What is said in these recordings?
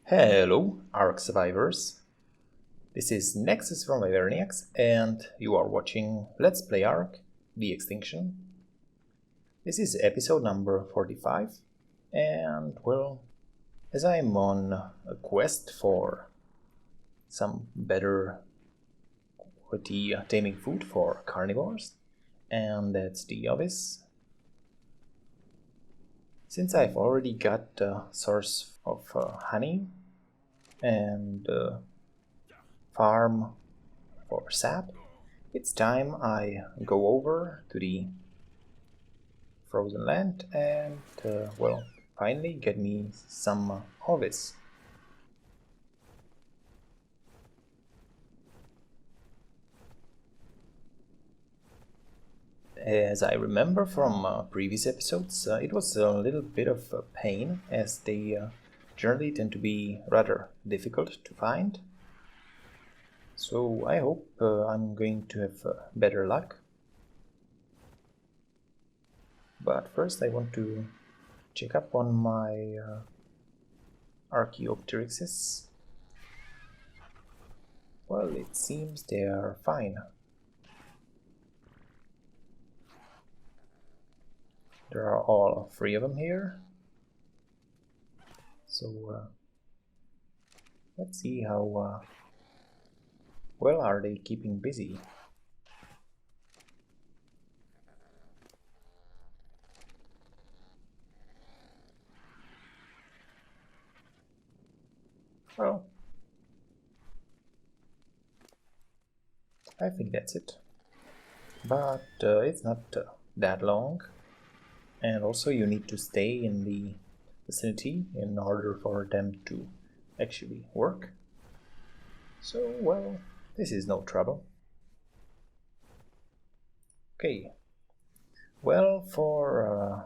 Hello, Ark Survivors. This is Nexus from Iverniax, and you are watching Let's Play Ark, the Extinction. This is episode number 45, and well, as I'm on a quest for some better quality taming food for carnivores, and that's the Ovis. Since I've already got a source of honey and farm for sap, it's time I go over to the frozen land and, well, finally get me some Ovis. As I remember from previous episodes, it was a little bit of a pain as they generally tend to be rather difficult to find. So I hope I'm going to have better luck. But first I want to check up on my Archaeopteryxes. Well, it seems they are fine. There are all three of them here. So let's see how well are they keeping busy. Well, I think that's it. But it's not that long. And also you need to stay in the vicinity in order for them to actually work. So, well, this is no trouble. Okay. Well, for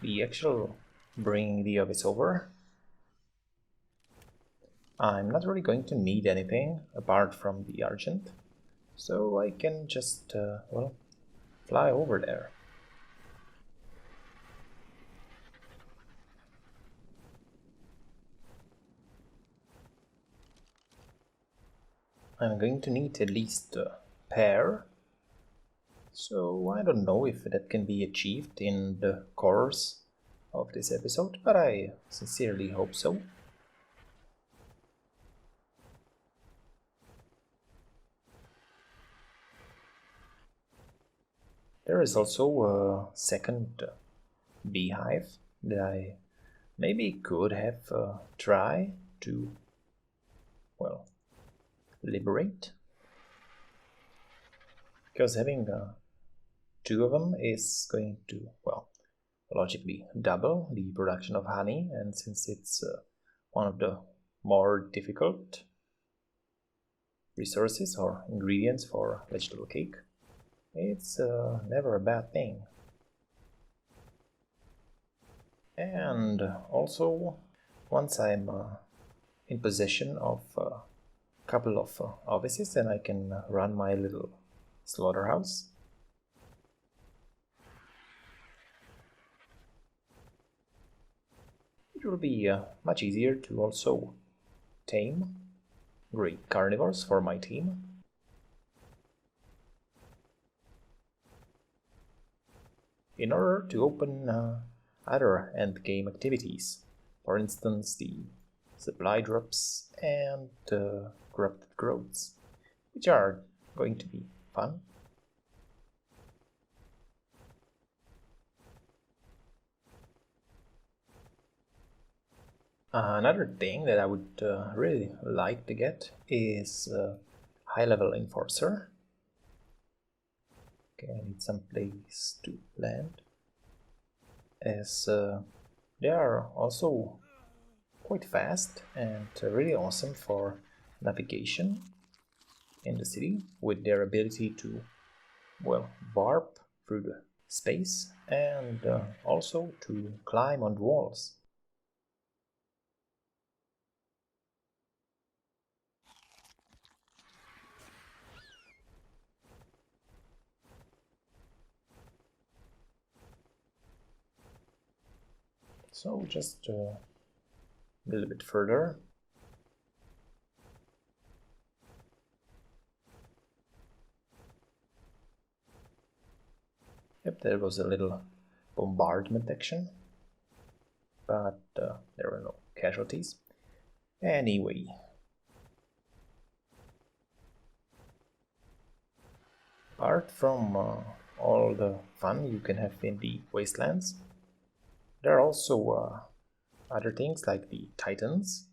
the actual bringing the Ovis over, I'm not really going to need anything apart from the Argent. So I can just, well, fly over there. I'm going to need at least a pair, so I don't know if that can be achieved in the course of this episode, but I sincerely hope so. There is also a second beehive that I maybe could have tried to, well, liberate, because having two of them is going to, well, logically double the production of honey, and since it's one of the more difficult resources or ingredients for vegetable cake, it's never a bad thing. And also, once I'm in possession of couple of offices, then I can run my little slaughterhouse. It will be much easier to also tame great carnivores for my team. In order to open other endgame activities, for instance the supply drops and corrupted growths, which are going to be fun. Another thing that I would really like to get is high-level enforcer. Okay, I need some place to land, as they are also quite fast and really awesome for navigation in the city, with their ability to, well, warp through the space and also to climb on walls. So just a little bit further. Yep, there was a little bombardment action, but there were no casualties. Anyway, apart from all the fun you can have in the wastelands, there are also other things like the titans.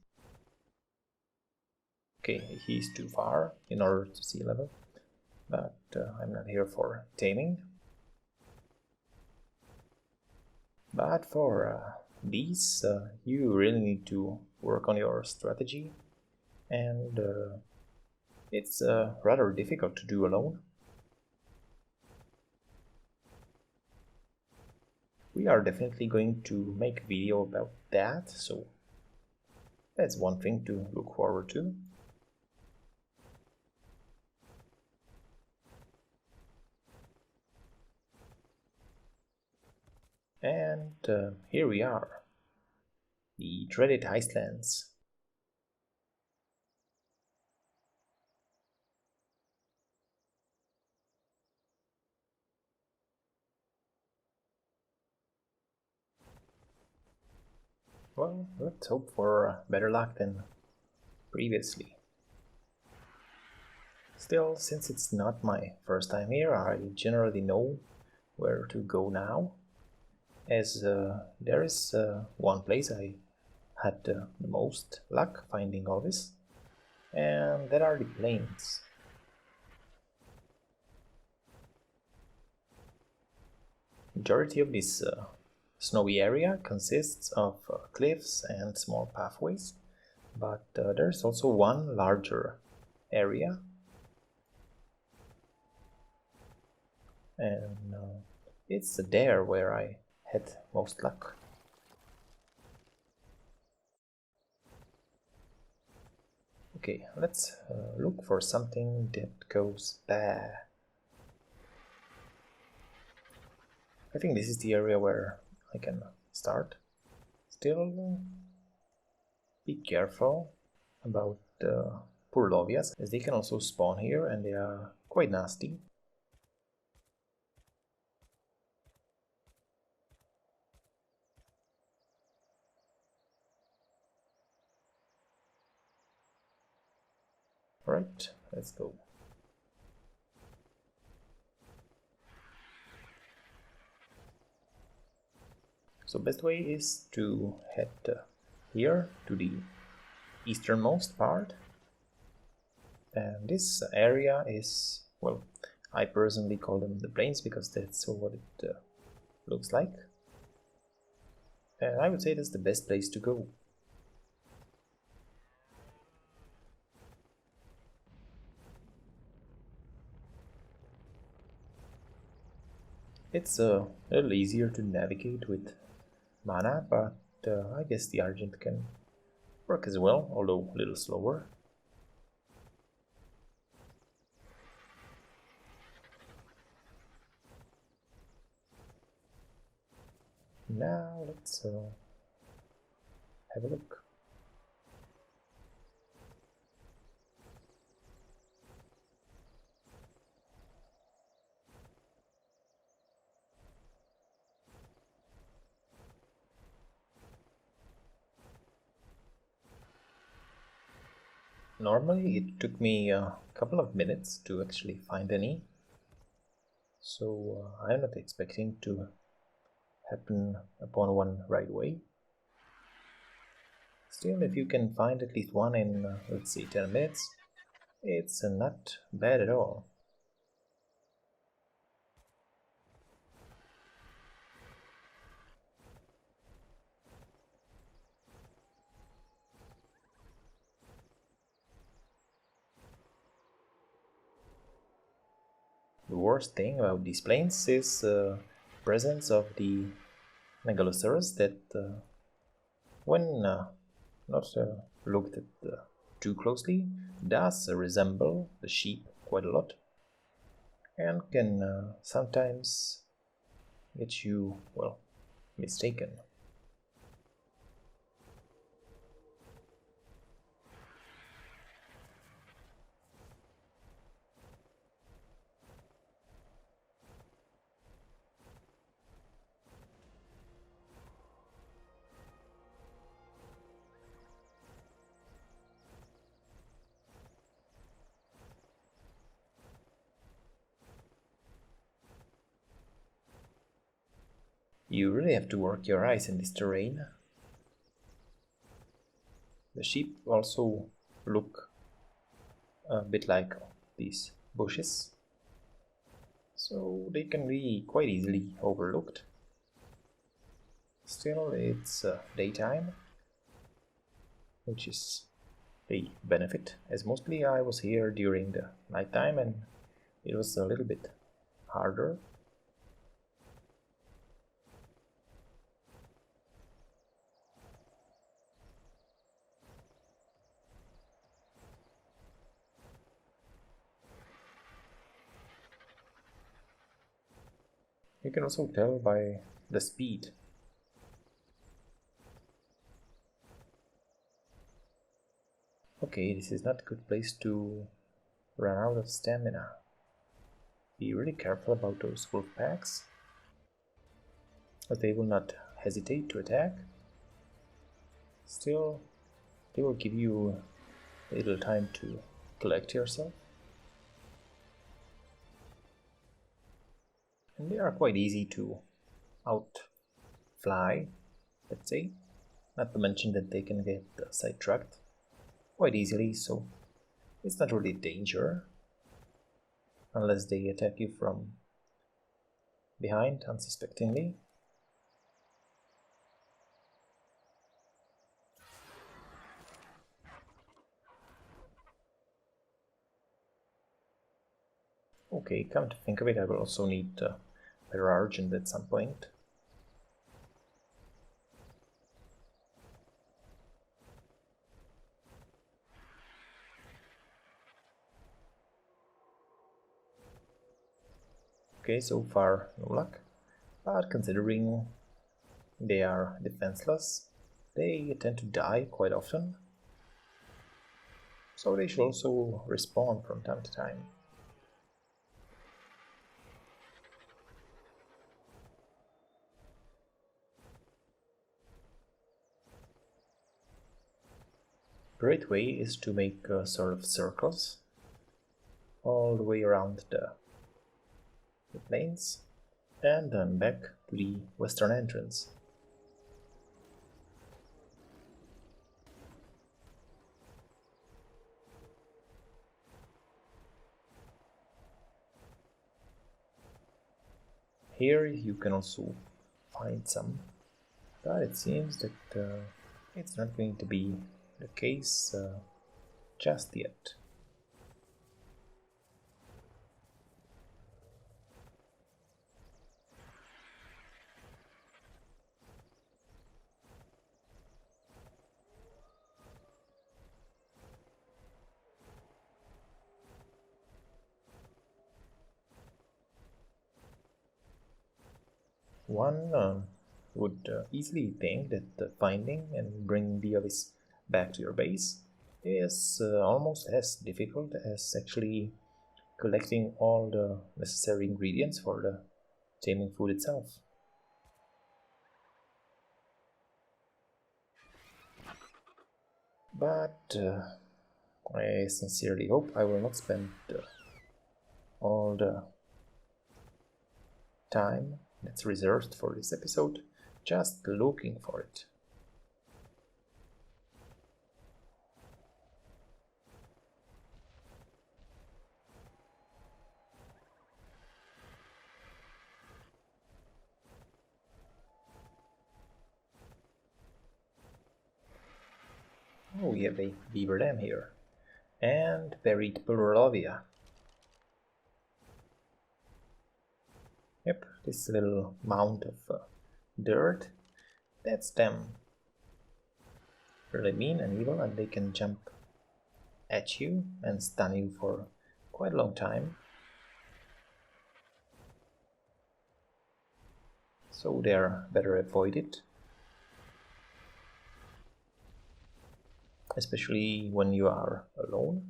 Okay, he's too far in order to sea level, but I'm not here for taming. But for these, you really need to work on your strategy, and it's rather difficult to do alone. We are definitely going to make a video about that, so that's one thing to look forward to. And here we are, the dreaded icelands. Well, let's hope for better luck than previously. Still, since it's not my first time here, I generally know where to go now, as there is one place I had the most luck finding Ovis, and there are the plains. Majority of this snowy area consists of cliffs and small pathways, but there's also one larger area, and it's there where I had most luck. Okay, let's look for something that goes there. I think this is the area where I can start. Still, be careful about poor lovias, as they can also spawn here and they are quite nasty. Alright, let's go. So best way is to head here to the easternmost part, and this area is, well, I personally call them the plains because that's what it looks like, and I would say that's the best place to go. It's a little easier to navigate with mana, but I guess the Argent can work as well, although a little slower. Now let's have a look. Normally it took me a couple of minutes to actually find any, so I'm not expecting to happen upon one right away. Still, if you can find at least one in, let's say, 10 minutes, it's not bad at all. The worst thing about these plains is presence of the megalosaurus that, when not looked at too closely, does resemble the sheep quite a lot, and can sometimes get you, well, mistaken. You really have to work your eyes in this terrain. The sheep also look a bit like these bushes, so they can be quite easily overlooked. Still, it's daytime, which is a benefit, as mostly I was here during the nighttime and it was a little bit harder. You can also tell by the speed. Okay, this is not a good place to run out of stamina. Be really careful about those wolf packs, but they will not hesitate to attack. Still, they will give you a little time to collect yourself. And they are quite easy to outfly, let's say. Not to mention that they can get sidetracked quite easily, so it's not really danger. Unless they attack you from behind unsuspectingly. Okay, come to think of it, I will also need better argent at some point. Okay, so far no luck, but considering they are defenseless, they tend to die quite often, so they should also respawn from time to time. Great way is to make sort of circles all the way around the plains and then back to the western entrance. Here you can also find some, but it seems that it's not going to be the case just yet. One would easily think that finding and bringing the Ovis back to your base is almost as difficult as actually collecting all the necessary ingredients for the taming food itself. But I sincerely hope I will not spend all the time that's reserved for this episode just looking for it. Oh, we have a beaver dam here. And buried Pulverovia. Yep, this little mound of dirt, that's them. Really mean and evil, and they can jump at you and stun you for quite a long time. So they're better avoided. Especially when you are alone.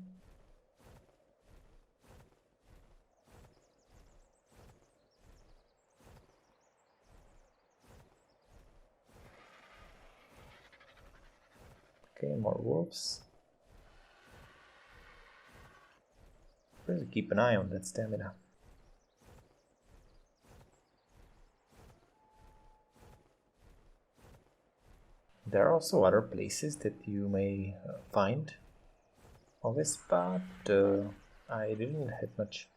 Okay, more wolves. Really keep an eye on that stamina. There are also other places that you may find Ovis, but I didn't have much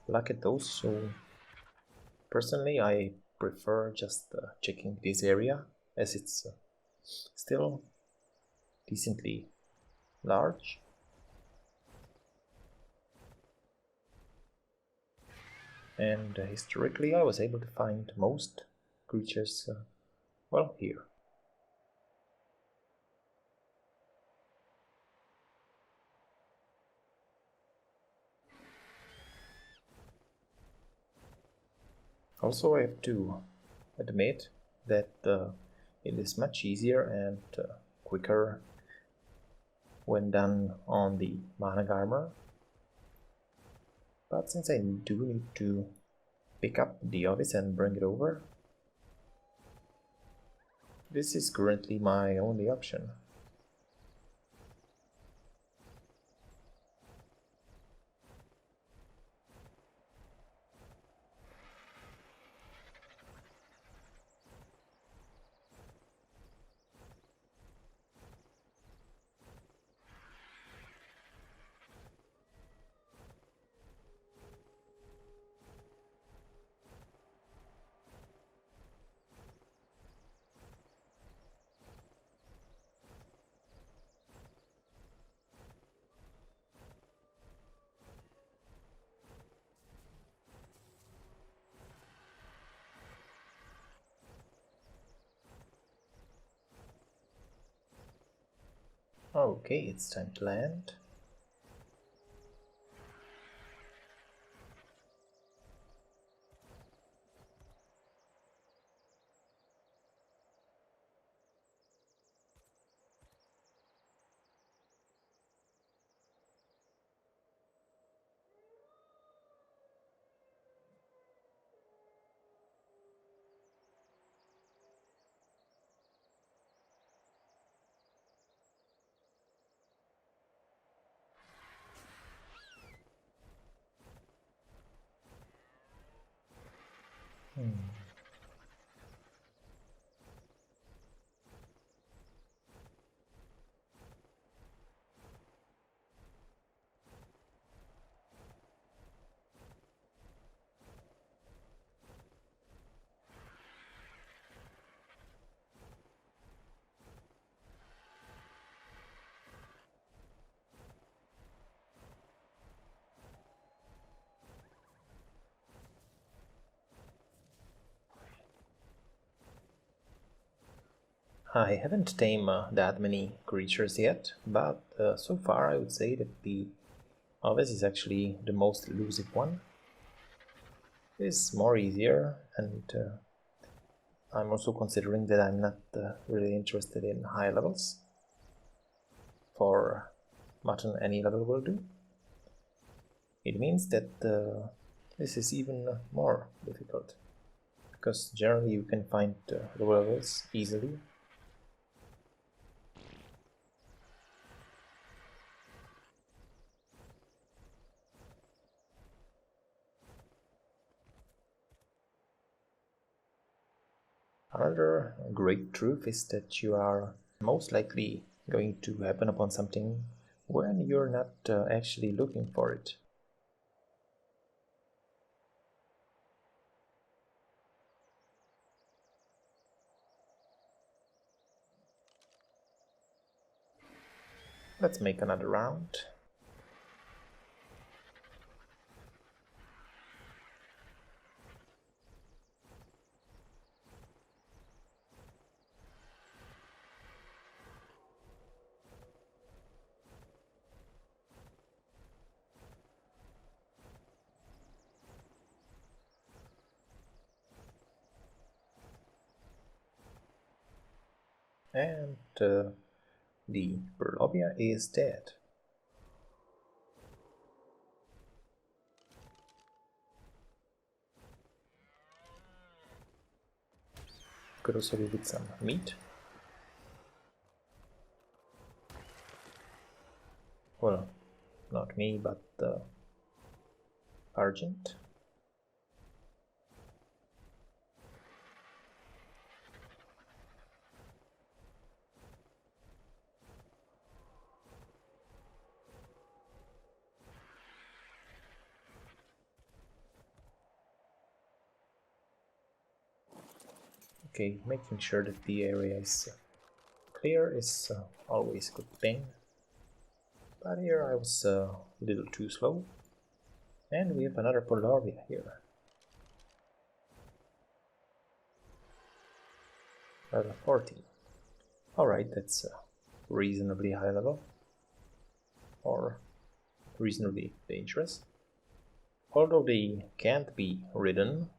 luck at those, so personally I prefer just checking this area, as it's still decently large. And historically I was able to find most creatures, well, here. Also, I have to admit that it is much easier and quicker when done on the Manag armor. But since I do need to pick up the Ovis and bring it over, this is currently my only option. Okay, it's time to land. I haven't tamed that many creatures yet, but so far I would say that the Ovis is actually the most elusive one. It's more easier, and I'm also considering that I'm not really interested in high levels. For mutton, any level will do. It means that this is even more difficult, because generally you can find low levels easily. Another great truth is that you are most likely going to happen upon something when you're not actually looking for it. Let's make another round. And the Berlovia is dead. Could also do with some meat. Well, not me, but Argent. Okay, making sure that the area is clear is always a good thing. But here I was a little too slow. And we have another Polaria here. Level 14. Alright, that's a reasonably high level. Or reasonably dangerous. Although they can't be ridden,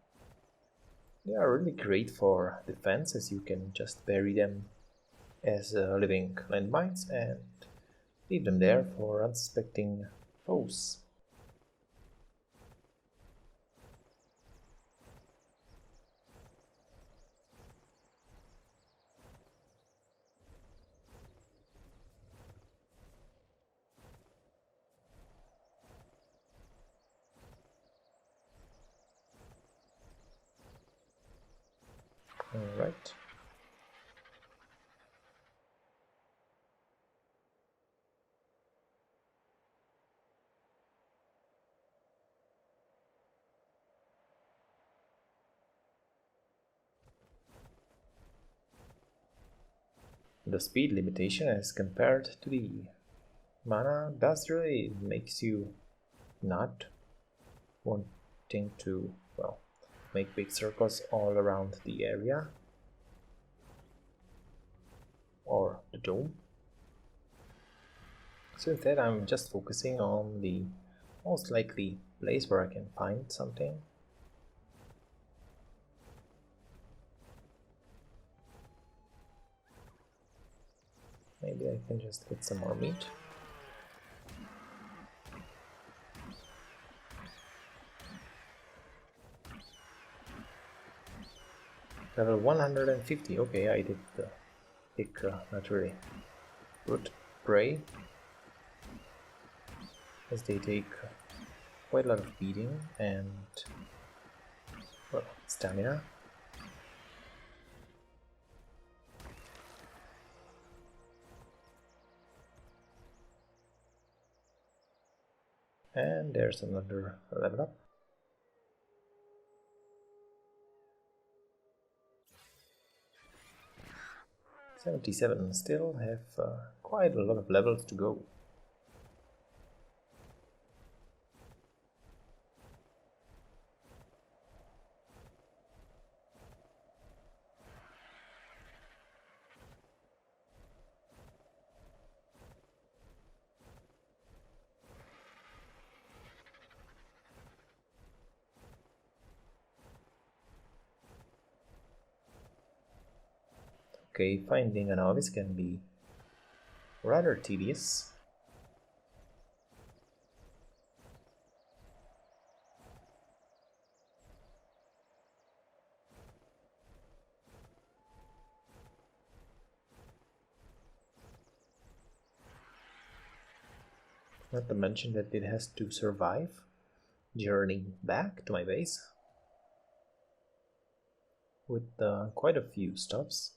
they are really great for defense, as you can just bury them as living landmines and leave them there for unsuspecting foes. Alright. The speed limitation as compared to the mana does really makes you not wanting to, well, make big circles all around the area or the dome. So instead I'm just focusing on the most likely place where I can find something. Maybe I can just get some more meat. Level 150, okay, I did pick not really good prey, as they take quite a lot of beating and, well, stamina. And there's another level up. 77, still have quite a lot of levels to go. Okay, finding an Ovis can be rather tedious. Not to mention that it has to survive journeying back to my base with quite a few stops.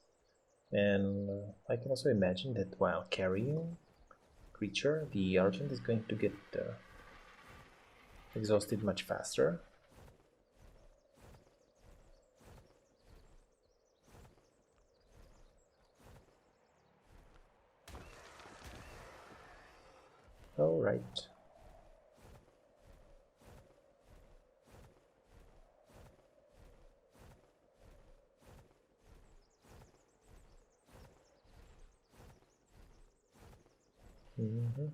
And I can also imagine that while carrying creature, the Argent is going to get exhausted much faster. All right. Mm-hmm.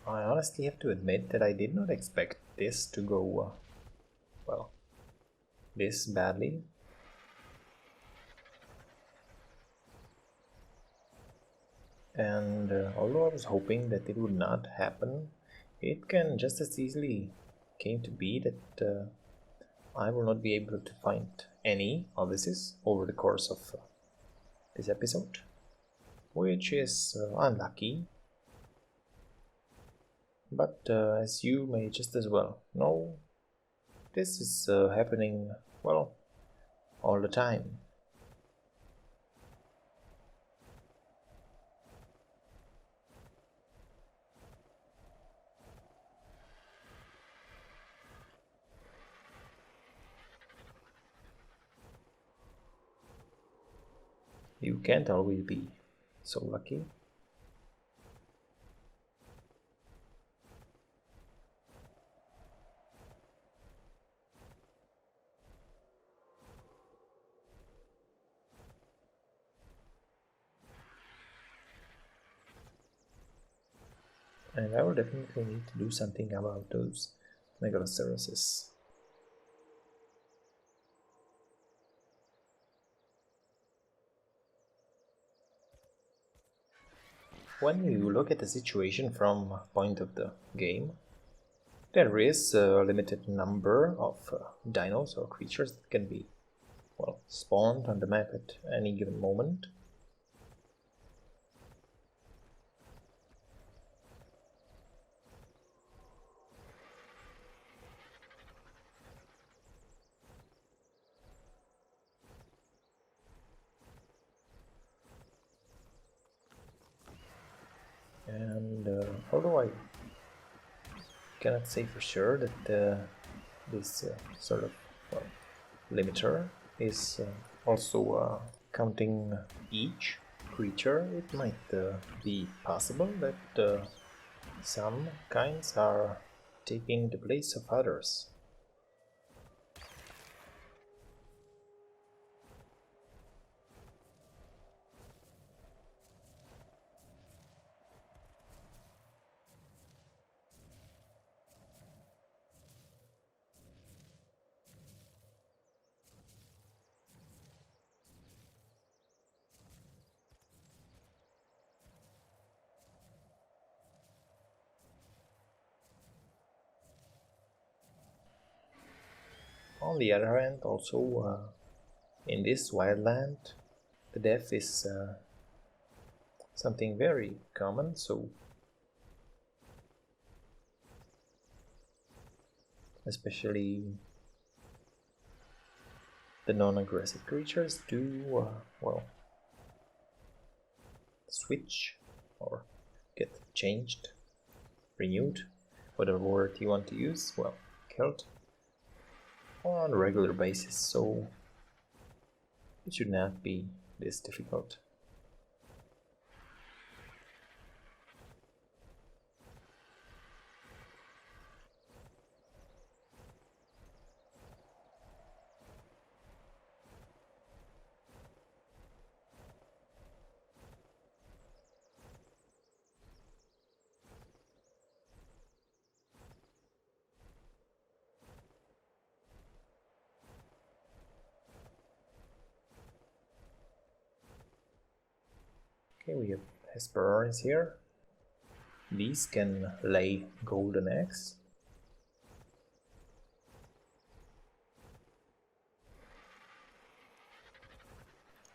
I honestly have to admit that I did not expect this to go, well, this badly. And although I was hoping that it would not happen, it can just as easily came to be that I will not be able to find any Ovises over the course of this episode, which is unlucky. But as you may just as well know, this is happening, well, all the time. You can't always be so lucky. And I will definitely need to do something about those megalosauruses. When you look at the situation from a point of the game, there is a limited number of dinos or creatures that can be, well, spawned on the map at any given moment. And although I cannot say for sure that this sort of, well, limiter is also counting each creature, it might be possible that some kinds are taking the place of others. On the other hand, also in this wildland, the death is something very common, so especially the non-aggressive creatures do, well, switch or get changed, renewed, whatever word you want to use, well, killed on a regular basis, so it should not be this difficult. Okay, we have Hesperornis here. These can lay golden eggs.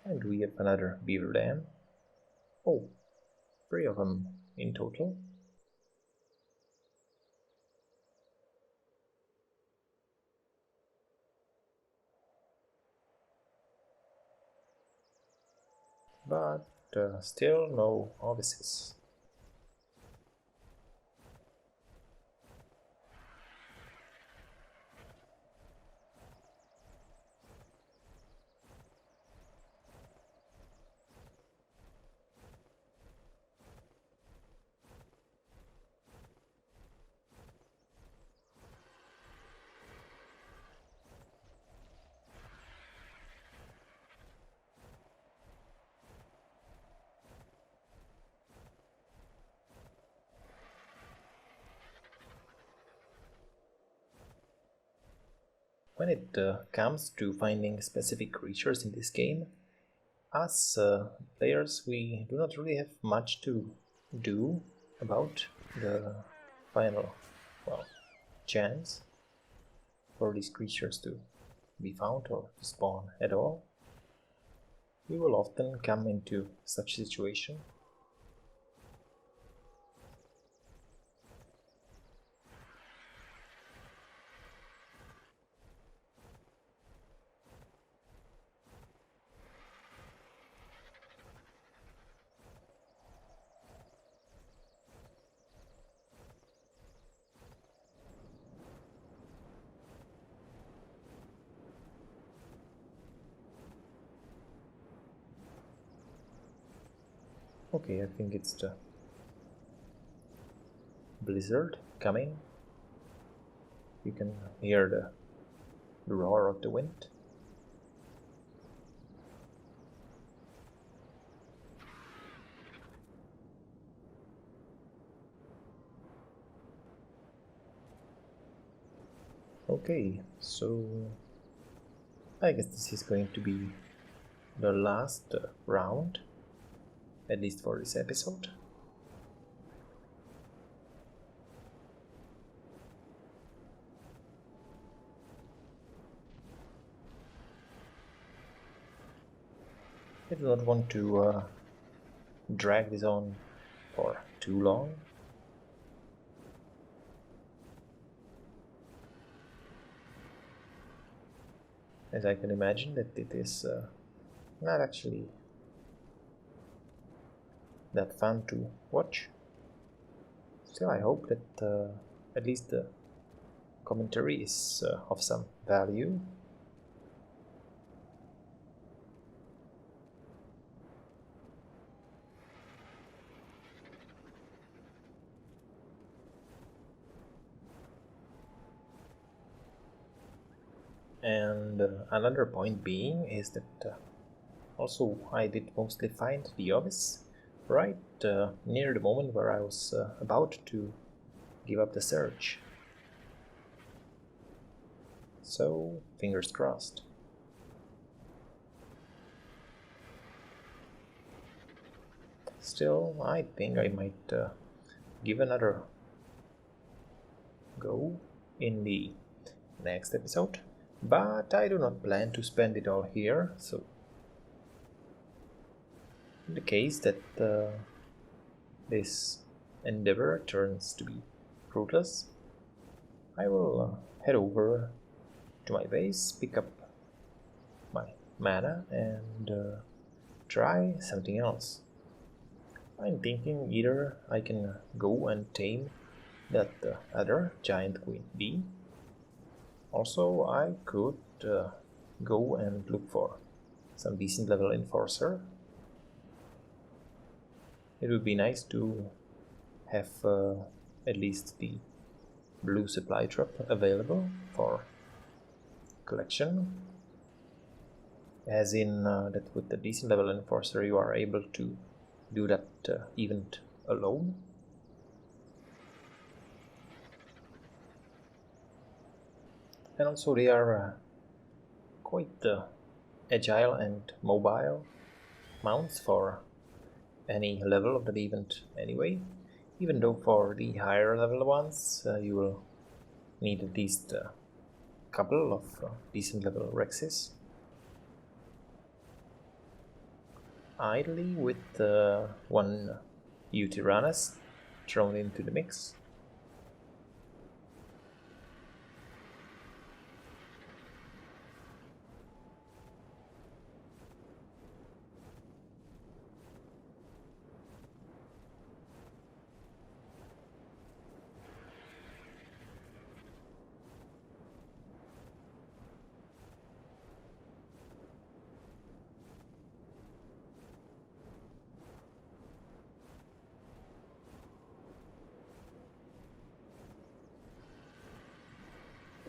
And we have another beaver dam. Oh, 3 of them in total. But still no Ovises. When it comes to finding specific creatures in this game, us players, we do not really have much to do about the final, well, chance for these creatures to be found or to spawn at all. We will often come into such a situation Okay, I think it's the blizzard coming. You can hear the roar of the wind. Okay, so I guess this is going to be the last round, at least for this episode. I do not want to drag this on for too long. As I can imagine that it is not actually that fun to watch. Still, I hope that at least the commentary is of some value. And another point being is that also I did mostly find the Ovis right near the moment where I was about to give up the search. So, fingers crossed. Still, I think I might give another go in the next episode, but I do not plan to spend it all here, so in the case that this endeavor turns to be fruitless, I will head over to my base, pick up my mana and try something else. I'm thinking either I can go and tame that other giant queen bee. Also, I could go and look for some decent level enforcer. It would be nice to have at least the blue supply drop available for collection, as in that with the decent level enforcer you are able to do that event alone. And also they are quite agile and mobile mounts for any level of that event anyway, even though for the higher level ones you will need at least a couple of decent level Rexes. Idly with one Utyranus thrown into the mix.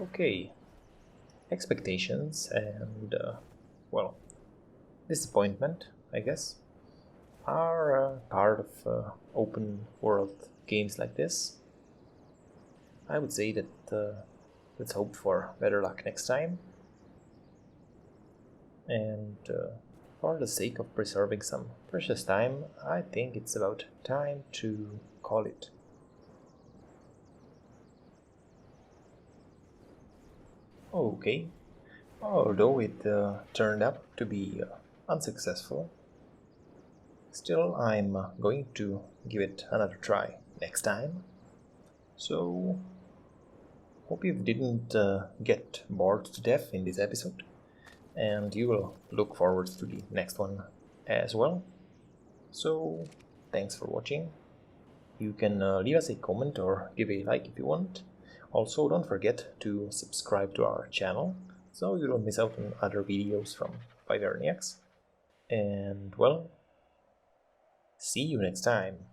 Okay, expectations and, well, disappointment, I guess, are part of open world games like this. I would say that let's hope for better luck next time. And for the sake of preserving some precious time, I think it's about time to call it. Okay, although it turned out to be unsuccessful, still I'm going to give it another try next time. So, hope you didn't get bored to death in this episode, and you will look forward to the next one as well. So, thanks for watching. You can leave us a comment or give a like if you want. Also, don't forget to subscribe to our channel so you don't miss out on other videos from Wyverniacs. And well, See you next time.